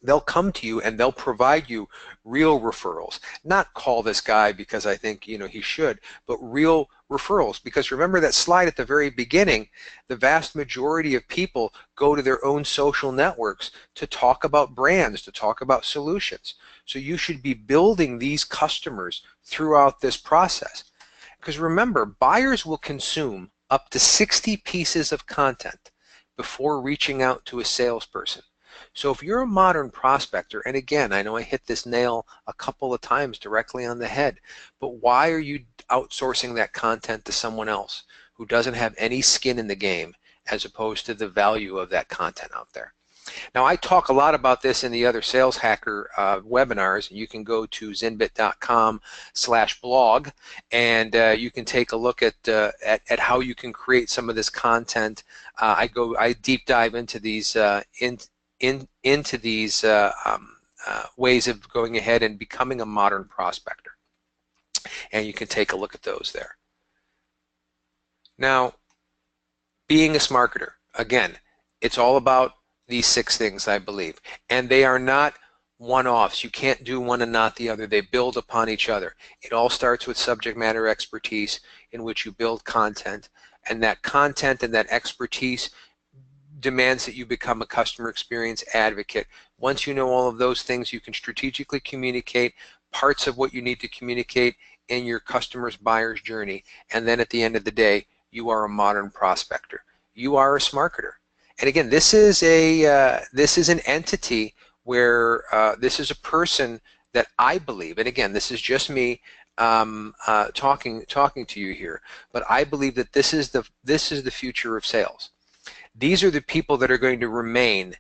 they'll come to you and they'll provide you real referrals. Not call this guy because I think he should, but real referrals. Because remember that slide at the very beginning, the vast majority of people go to their own social networks to talk about brands, to talk about solutions. So you should be building these customers throughout this process. Because remember, buyers will consume up to 60 pieces of content before reaching out to a salesperson. So if you're a modern prospector, and again, I know I hit this nail a couple of times directly on the head, but why are you outsourcing that content to someone else who doesn't have any skin in the game as opposed to the value of that content out there? Now, I talk a lot about this in the other Sales Hacker webinars. You can go to ZynBit.com/blog, and you can take a look at how you can create some of this content. I deep dive into these into these ways of going ahead and becoming a modern prospector, and you can take a look at those there. Now, being a Smarketer, again, it's all about these 6 things, I believe, and they are not one-offs. You can't do one and not the other. They build upon each other. It all starts with subject matter expertise, in which you build content, and that content and that expertise demands that you become a customer experience advocate. Once you know all of those things, you can strategically communicate parts of what you need to communicate in your customer's buyer's journey, and then at the end of the day, you are a modern prospector. You are a Smarketer. And again, this is an entity where this is a person that I believe, and again, this is just me talking to you here, but I believe that this is the future of sales. These are the people that are going to remain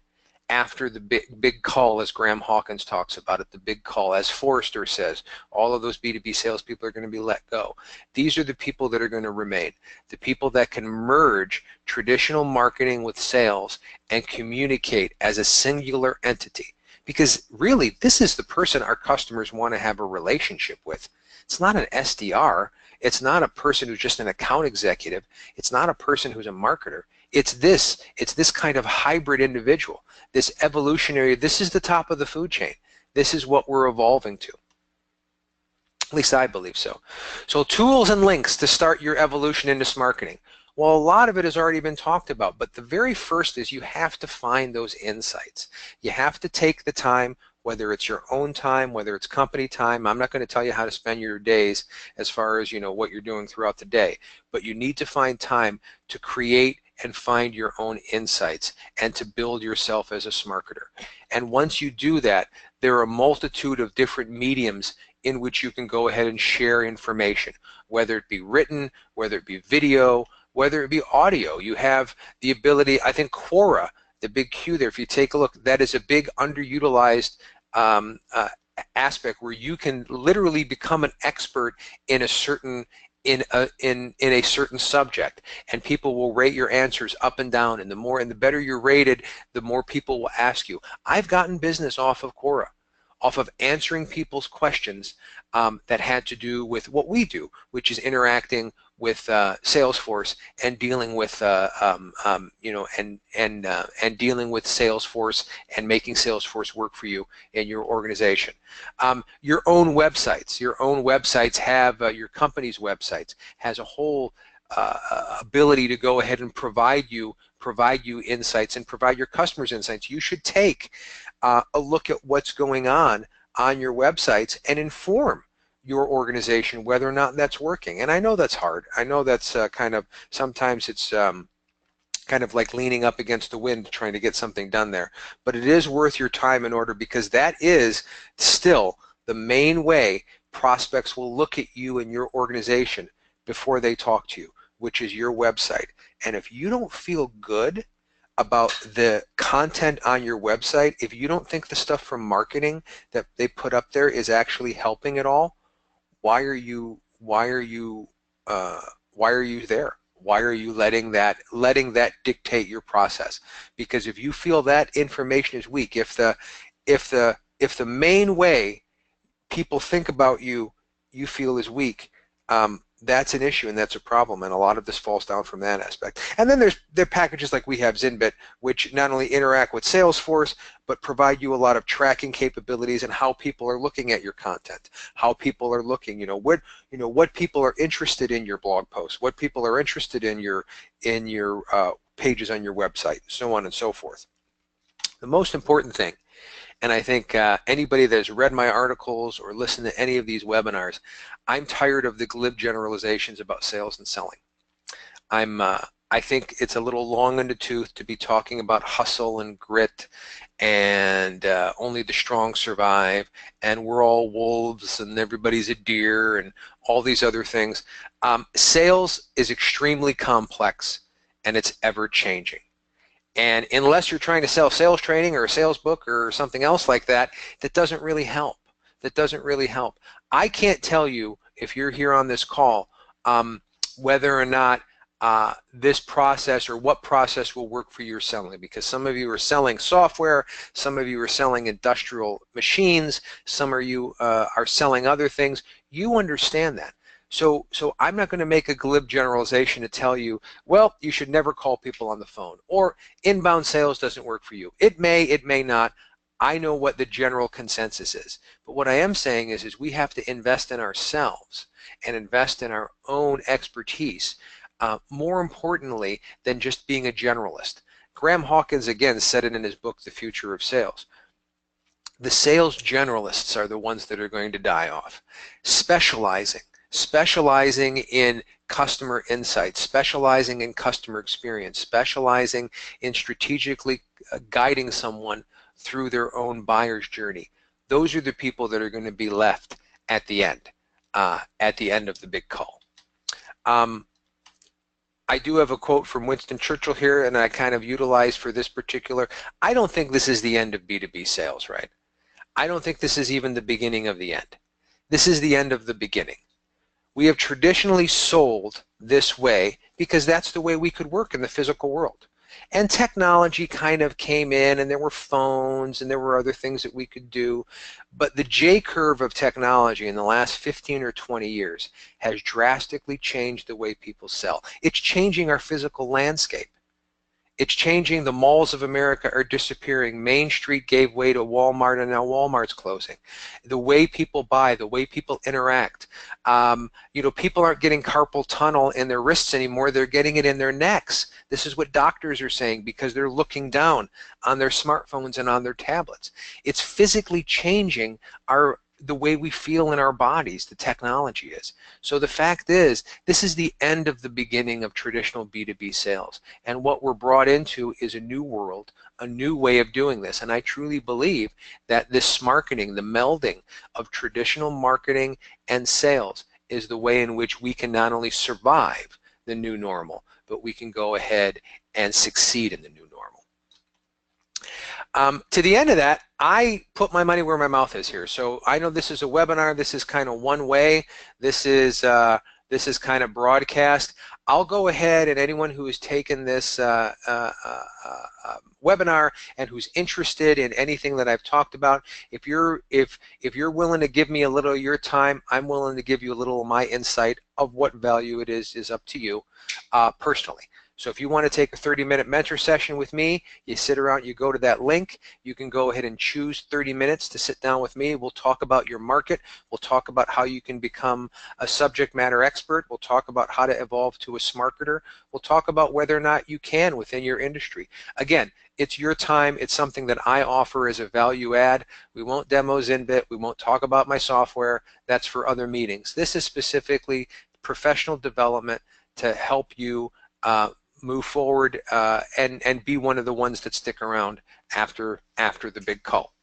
after the big call, as Graham Hawkins talks about it, the big call. As Forrester says, all of those B2B salespeople are going to be let go. These are the people that are going to remain, the people that can merge traditional marketing with sales and communicate as a singular entity. Because really, this is the person our customers want to have a relationship with. It's not an SDR. It's not a person who's just an account executive. It's not a person who's a marketer. It's this kind of hybrid individual, this evolutionary, this is the top of the food chain. This is what we're evolving to. At least I believe so. So tools and links to start your evolution into Smarketing. Well, a lot of it has already been talked about, but the very first is you have to find those insights. You have to take the time, whether it's your own time, whether it's company time. I'm not going to tell you how to spend your days as far as, you know, what you're doing throughout the day, but you need to find time to create and find your own insights and to build yourself as a Smarketer. And once you do that, there are a multitude of different mediums in which you can go ahead and share information, whether it be written, whether it be video, whether it be audio. You have the ability, I think Quora, the big Q there, if you take a look, that is a big underutilized aspect where you can literally become an expert in a certain certain subject, and people will rate your answers up and down, and the better you're rated, the more people will ask you. I've gotten business off of Quora, off of answering people's questions that had to do with what we do, which is interacting with Salesforce and dealing with you know, and dealing with Salesforce and making Salesforce work for you in your organization. Your own websites have your company's websites has a whole ability to go ahead and provide you insights and provide your customers insights. You should take a look at what's going on your websites and inform your organization whether or not that's working. And I know that's hard. I know that's kind of, sometimes it's kind of like leaning up against the wind trying to get something done there. But it is worth your time in order, because that is still the main way prospects will look at you and your organization before they talk to you, which is your website. And if you don't feel good about the content on your website, if you don't think the stuff from marketing that they put up there is actually helping at all, why are you there? Why are you letting that dictate your process? Because if you feel that information is weak, if the main way people think about you feel is weak, that's an issue and that's a problem, and a lot of this falls down from that aspect. And then there are packages like we have ZynBit, which not only interact with Salesforce but provide you a lot of tracking capabilities and how people are looking at your content, how people are looking, what people are interested in your blog posts, what people are interested in your pages on your website, so on and so forth. The most important thing, and I think anybody that has read my articles or listened to any of these webinars, I'm tired of the glib generalizations about sales and selling. I think it's a little long in the tooth to be talking about hustle and grit and only the strong survive, and we're all wolves and everybody's a deer and all these other things. Sales is extremely complex and it's ever changing. And unless you're trying to sell sales training or a sales book or something else like that, that doesn't really help. That doesn't really help. I can't tell you, if you're here on this call, whether or not this process or what process will work for your selling, because some of you are selling software, some of you are selling industrial machines, some of you are selling other things. You understand that. So I'm not going to make a glib generalization to tell you, well, you should never call people on the phone, or inbound sales doesn't work for you. It may not. I know what the general consensus is. But what I am saying is we have to invest in ourselves and invest in our own expertise, more importantly than just being a generalist. Graham Hawkins, again, said it in his book, The Future of Sales. The sales generalists are the ones that are going to die off. Specializing in customer insights, specializing in customer experience, specializing in strategically guiding someone through their own buyer's journey. Those are the people that are going to be left at the end of the big call. I do have a quote from Winston Churchill here, and I kind of utilized for this particular. I don't think this is the end of B2B sales, right? I don't think this is even the beginning of the end. This is the end of the beginning. We have traditionally sold this way because that's the way we could work in the physical world. And technology kind of came in, and there were phones, and there were other things that we could do. But the J-curve of technology in the last 15 or 20 years has drastically changed the way people sell. It's changing our physical landscape. It's changing. The malls of America are disappearing. Main Street gave way to Walmart, and now Walmart's closing. The way people buy, the way people interact. You know, people aren't getting carpal tunnel in their wrists anymore. They're getting it in their necks. This is what doctors are saying because they're looking down on their smartphones and on their tablets. It's physically changing the way we feel in our bodies. The technology is. So the fact is, this is the end of the beginning of traditional B2B sales. And what we're brought into is a new world, a new way of doing this. And I truly believe that this Smarketing, the melding of traditional marketing and sales, is the way in which we can not only survive the new normal, but we can go ahead and succeed in the new normal. To the end of that, I put my money where my mouth is here. So I know this is a webinar. This is kind of one way. This is kind of broadcast. I'll go ahead, and anyone who has taken this webinar and who's interested in anything that I've talked about, if you're willing to give me a little of your time, I'm willing to give you a little of my insight of what value it is up to you personally. So if you want to take a 30-minute mentor session with me, you sit around, you go to that link, you can go ahead and choose 30 minutes to sit down with me. We'll talk about your market. We'll talk about how you can become a subject matter expert. We'll talk about how to evolve to a Smarketer. We'll talk about whether or not you can within your industry. Again, it's your time. It's something that I offer as a value add. We won't demo ZynBit. We won't talk about my software. That's for other meetings. This is specifically professional development to help you move forward and be one of the ones that stick around after the big call.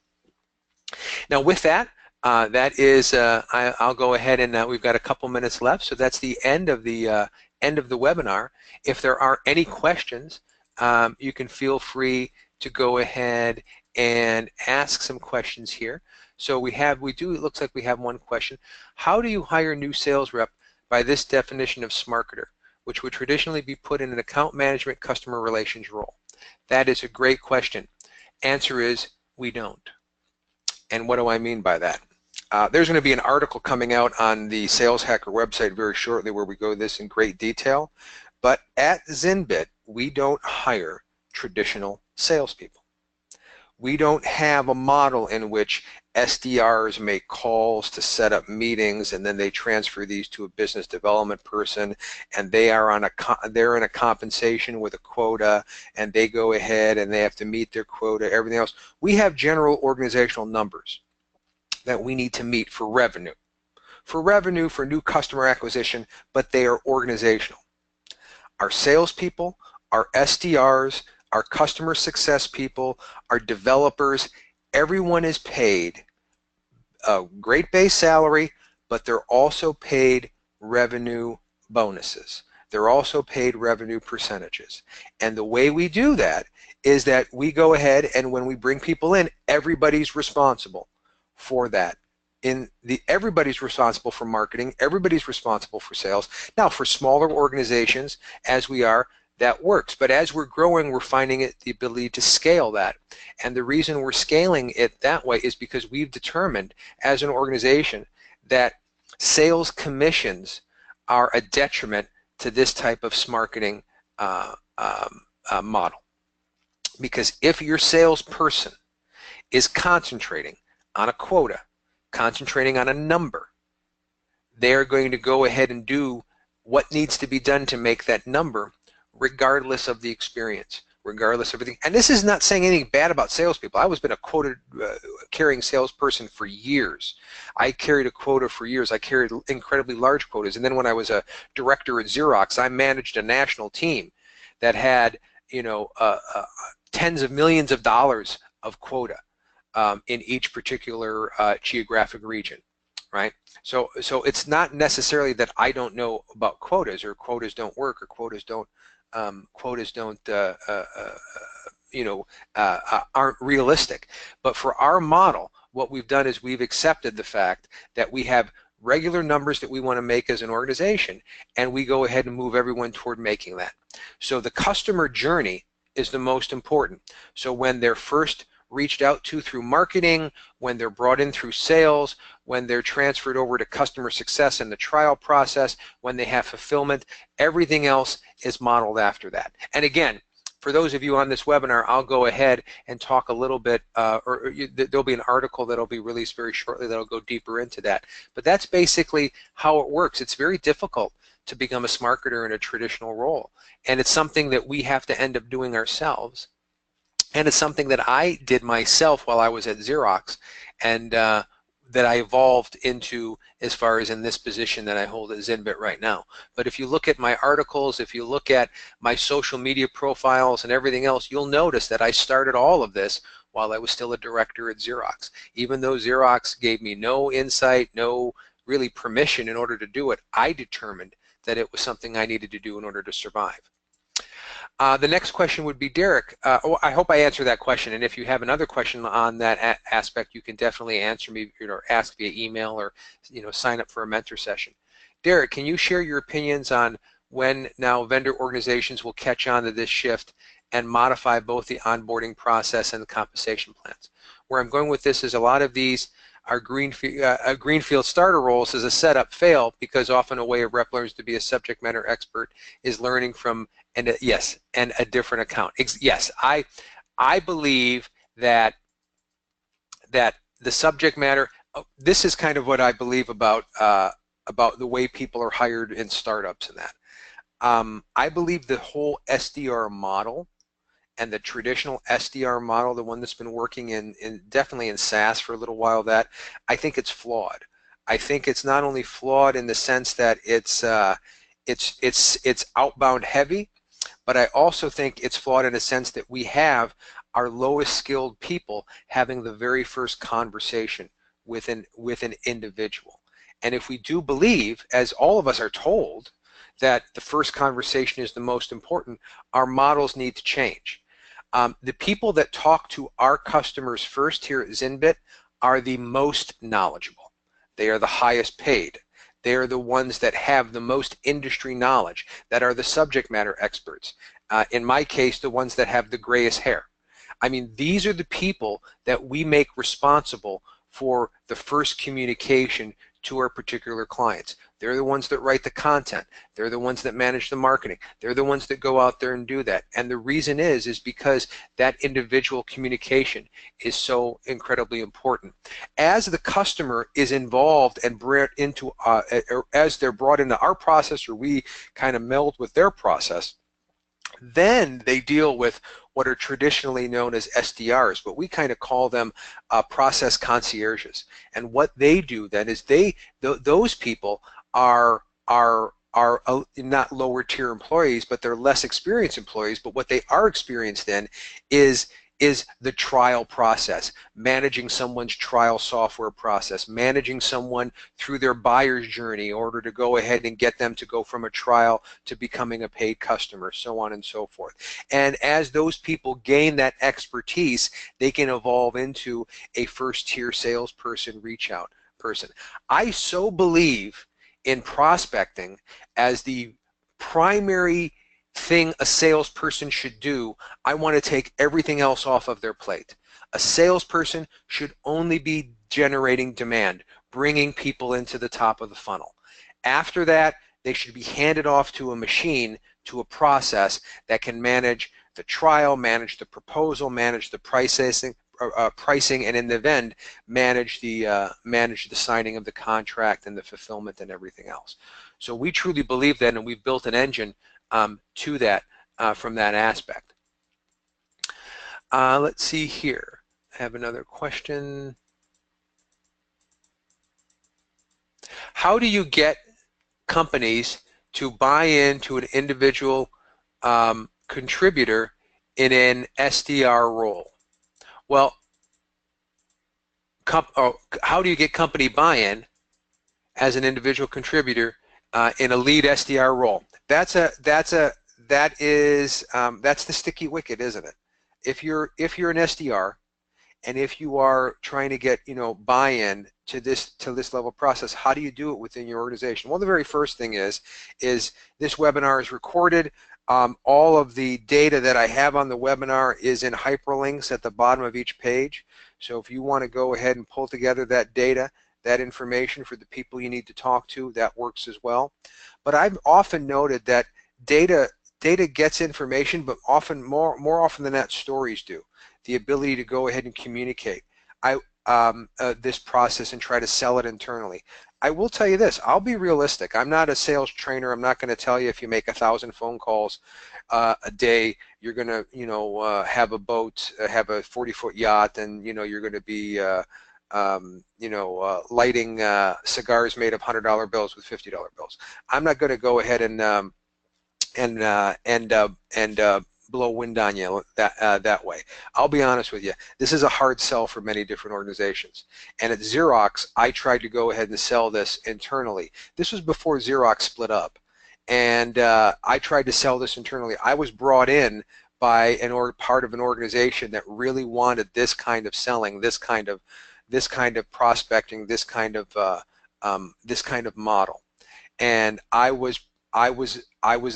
Now with that, I'll go ahead and we've got a couple minutes left, so that's the end of the webinar. If there are any questions, you can feel free to go ahead and ask some questions here. So it looks like we have one question. How do you hire new sales rep by this definition of Smarketer, which would traditionally be put in an account management customer relations role? That is a great question. Answer is, we don't. And what do I mean by that? There's going to be an article coming out on the Sales Hacker website very shortly where we go this in great detail. But at ZynBit, we don't hire traditional salespeople. We don't have a model in which SDRs make calls to set up meetings, and then they transfer these to a business development person, and they're in a compensation with a quota, and they go ahead and they have to meet their quota, everything else. We have general organizational numbers that we need to meet for revenue, for new customer acquisition, but they are organizational. Our salespeople, our SDRs, our customer success people, our developers, everyone is paid a great base salary, but they're also paid revenue bonuses. They're also paid revenue percentages. And the way we do that is that we go ahead, and when we bring people in, everybody's responsible for that. Everybody's responsible for marketing, everybody's responsible for sales. Now, for smaller organizations, as we are, that works. But as we're growing, we're finding it the ability to scale that. And the reason we're scaling it that way is because we've determined as an organization that sales commissions are a detriment to this type of Smarketing model. Because if your salesperson is concentrating on a quota, concentrating on a number, they're going to go ahead and do what needs to be done to make that number, regardless of the experience, regardless of everything. And this is not saying anything bad about salespeople. I was been a quota carrying salesperson for years. I carried a quota for years. I carried incredibly large quotas. And then when I was a director at Xerox, I managed a national team that had, you know, tens of millions of dollars of quota in each particular geographic region, right? So it's not necessarily that I don't know about quotas, or quotas don't work, or quotas don't aren't realistic. But for our model, what we've done is we've accepted the fact that we have regular numbers that we want to make as an organization, and we go ahead and move everyone toward making that. So the customer journey is the most important. So when they're first reached out to through marketing, when they're brought in through sales, when they're transferred over to customer success in the trial process, when they have fulfillment, everything else is modeled after that. And again, for those of you on this webinar, I'll go ahead and talk a little bit, there'll be an article that'll be released very shortly that'll go deeper into that. But that's basically how it works. It's very difficult to become a Smarketer in a traditional role. And it's something that we have to end up doing ourselves. And it's something that I did myself while I was at Xerox, and that I evolved into as far as in this position that I hold at ZynBit right now. But if you look at my articles, if you look at my social media profiles and everything else, you'll notice that I started all of this while I was still a director at Xerox. Even though Xerox gave me no insight, no really permission in order to do it, I determined that it was something I needed to do in order to survive. The next question would be, Derek, I hope I answered that question, and if you have another question on that aspect, you can definitely answer me or ask via email or sign up for a mentor session. Derek, can you share your opinions on when now vendor organizations will catch on to this shift and modify both the onboarding process and the compensation plans? Where I'm going with this is a lot of these are greenfield starter roles as a setup fail because often a way of rep learns to be a subject matter expert is learning from and a different account. Yes, I believe that the subject matter. This is kind of what I believe about the way people are hired in startups and that. I believe the whole SDR model and the traditional SDR model, the one that's been working definitely in SaaS for a little while, that I think it's flawed. I think it's not only flawed in the sense that it's outbound heavy, but I also think it's flawed in a sense that we have our lowest skilled people having the very first conversation with an individual. And if we do believe, as all of us are told, that the first conversation is the most important, our models need to change. The people that talk to our customers first here at ZynBit are the most knowledgeable. They are the highest paid. They are the ones that have the most industry knowledge, that are the subject matter experts. In my case, the ones that have the grayest hair. I mean, these are the people that we make responsible for the first communication to our particular clients. They're the ones that write the content. They're the ones that manage the marketing. They're the ones that go out there and do that. And the reason is because that individual communication is so incredibly important. As the customer is involved and brought into, as they're brought into our process, or we kind of meld with their process, then they deal with what are traditionally known as SDRs, but we kind of call them process concierges. And what they do then is those people are not lower tier employees, but they're less experienced employees. But what they are experienced in is the trial process, managing someone's trial software process, managing someone through their buyer's journey in order to go ahead and get them to go from a trial to becoming a paid customer, so on and so forth. And as those people gain that expertise, they can evolve into a first-tier salesperson, reach-out person. I so believe in prospecting as the primary thing a salesperson should do. I want to take everything else off of their plate. A salesperson should only be generating demand, bringing people into the top of the funnel. After that, they should be handed off to a machine, to a process that can manage the trial, manage the proposal, manage the pricing, and in the end, manage the signing of the contract and the fulfillment and everything else. So we truly believe that, and we've built an engine to that from that aspect. Let's see here. I have another question. How do you get companies to buy into an individual contributor in an SDR role? Well, how do you get company buy-in as an individual contributor in a lead SDR role? That's the sticky wicket, isn't it? If you're an SDR And if you are trying to get, buy-in to this level of process, how do you do it within your organization? Well, the very first thing is this webinar is recorded. All of the data that I have on the webinar is in hyperlinks at the bottom of each page. So if you want to go ahead and pull together that data, that information for the people you need to talk to, that works as well. But I've often noted that data gets information, but often more often than that, stories do. The ability to go ahead and communicate this process and try to sell it internally. I will tell you this, I'll be realistic. I'm not a sales trainer. I'm not going to tell you if you make 1,000 phone calls a day, you're going to, have a boat, have a 40-foot yacht, and, you're going to be, lighting cigars made of $100 bills with $50 bills. I'm not going to go ahead and blow wind on you that way. I'll be honest with you. This is a hard sell for many different organizations. And at Xerox, I tried to go ahead and sell this internally. This was before Xerox split up. And I tried to sell this internally. I was brought in by part of an organization that really wanted this kind of selling, this kind of prospecting, this kind of model. And I was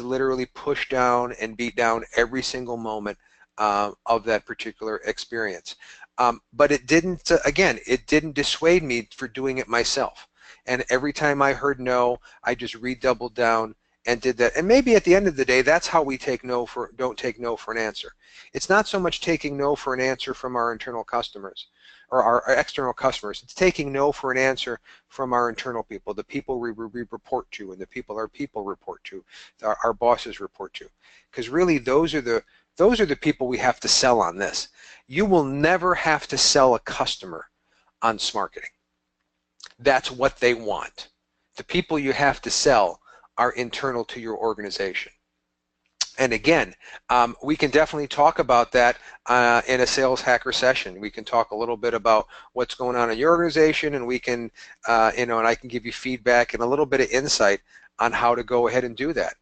literally pushed down and beat down every single moment of that particular experience. But it didn't, again, it didn't dissuade me for doing it myself. And every time I heard no, I just redoubled down and did that. And maybe at the end of the day, that's how we don't take no for an answer. It's not so much taking no for an answer from our internal customers or our external customers. It's taking no for an answer from our internal people, the people we report to, and the people our people report to, our bosses report to. Because really, those are the people we have to sell on this. You will never have to sell a customer on Smarketing. That's what they want. The people you have to sell are internal to your organization. And again, we can definitely talk about that in a sales hacker session. We can talk a little bit about what's going on in your organization, and we can, and I can give you feedback and a little bit of insight on how to go ahead and do that.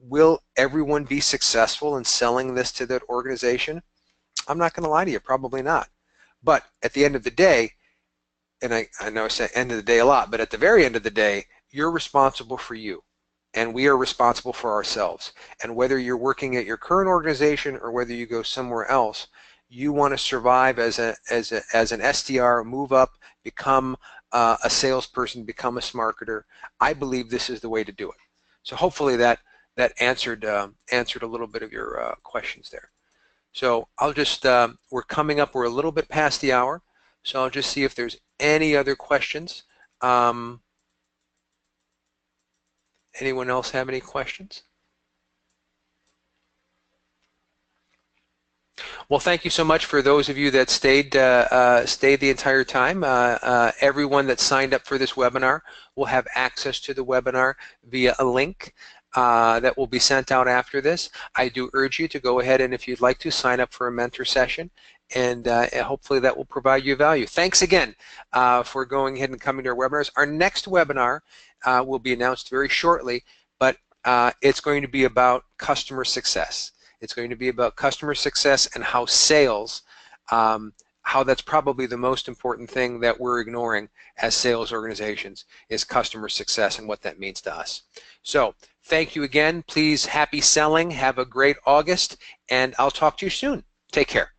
Will everyone be successful in selling this to that organization? I'm not going to lie to you, probably not. But at the end of the day, and I know I say end of the day a lot, but at the very end of the day, you're responsible for you. And we are responsible for ourselves. And whether you're working at your current organization or whether you go somewhere else, you want to survive as an SDR, move up, become a salesperson, become a Smarketer. I believe this is the way to do it. So hopefully that answered a little bit of your questions there. So I'll just we're a little bit past the hour, so I'll just see if there's any other questions. Anyone else have any questions? Well, thank you so much for those of you that stayed the entire time. Everyone that signed up for this webinar will have access to the webinar via a link that will be sent out after this. I do urge you to go ahead and, if you'd like to, sign up for a mentor session, and hopefully that will provide you value. Thanks again for going ahead and coming to our webinars. Our next webinar will be announced very shortly, but it's going to be about customer success. It's going to be about customer success and how sales, how that's probably the most important thing that we're ignoring as sales organizations, is customer success and what that means to us. So thank you again. Please, happy selling. Have a great August, and I'll talk to you soon. Take care.